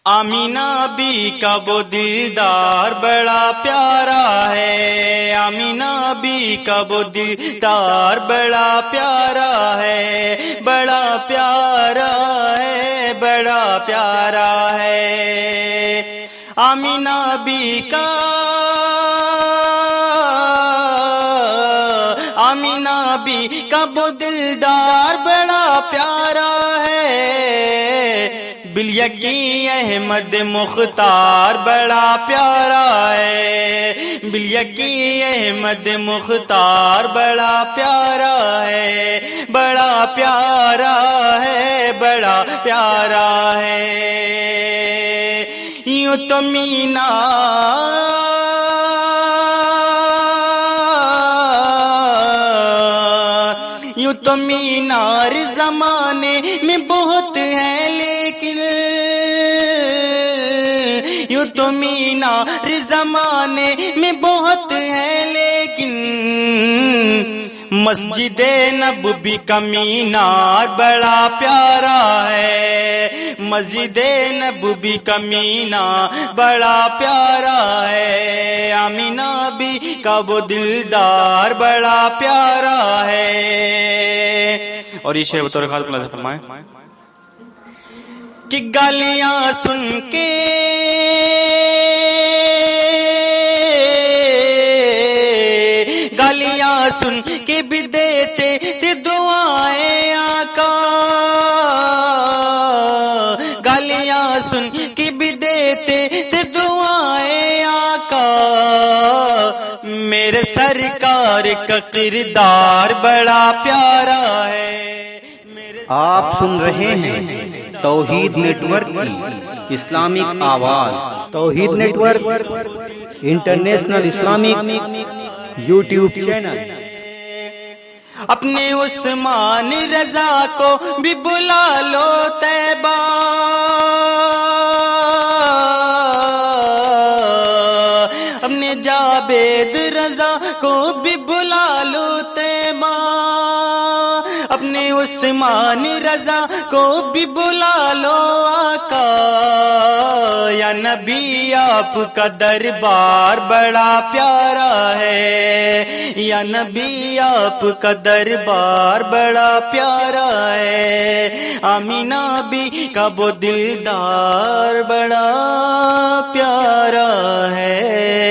آمینہ be کا وہ دیدار بڑا پیارا ہے، آمینہ بی کا وہ دیدار بڑا پیارا ہے، بڑا پیارا ہے، بڑا پیارا ہے۔ آمینہ بی کا آمینہ بی کا وہ دلدار بڑا پیارا ہے، بالیقین احمد مختار بڑا پیارا ہے، بالیقین احمد مختار بڑا پیارا ہے، بڑا پیارا ہے، بڑا پیارا ہے۔ یوں تو یوں تو مینار زمانے میں بہت ہے، لیکن یوں تو مینار زمانے میں بہت ہے، لیکن مسجد نبوی کا مینار بڑا پیارا ہے، مسجد نبوی کا مینار بڑا پیارا ہے، آمینہ بی کا وہ دلدار بڑا پیارا ہے۔ اور یہ شعر بطور خاص ملاحظہ فرمائیں کہ گالیاں سن کے بھی دیتے تھے دعائیں آقا، گالیاں سن کے بھی دیتے تھے دعائیں آقا، میرے سرکار کا کردار بڑا پیارا ہے۔ آپ سن رہے ہیں توحید نیٹ ورک کی اسلامک آواز، Tauheed network international Islamic YouTube channel. اپنے عثمان رضا کو بھی بلا لو طیبہ، اپنے جاوید رضا کو بھی بلا لو طیبہ، اپنے عثمان رضا کو بھی بلا لو آقا، یا نبی آپ کا دربار بڑا پیارا ہے، یا نبی آپ کا دربار بڑا پیارا ہے، آمینہ بی کا وہ دلدار بڑا پیارا ہے۔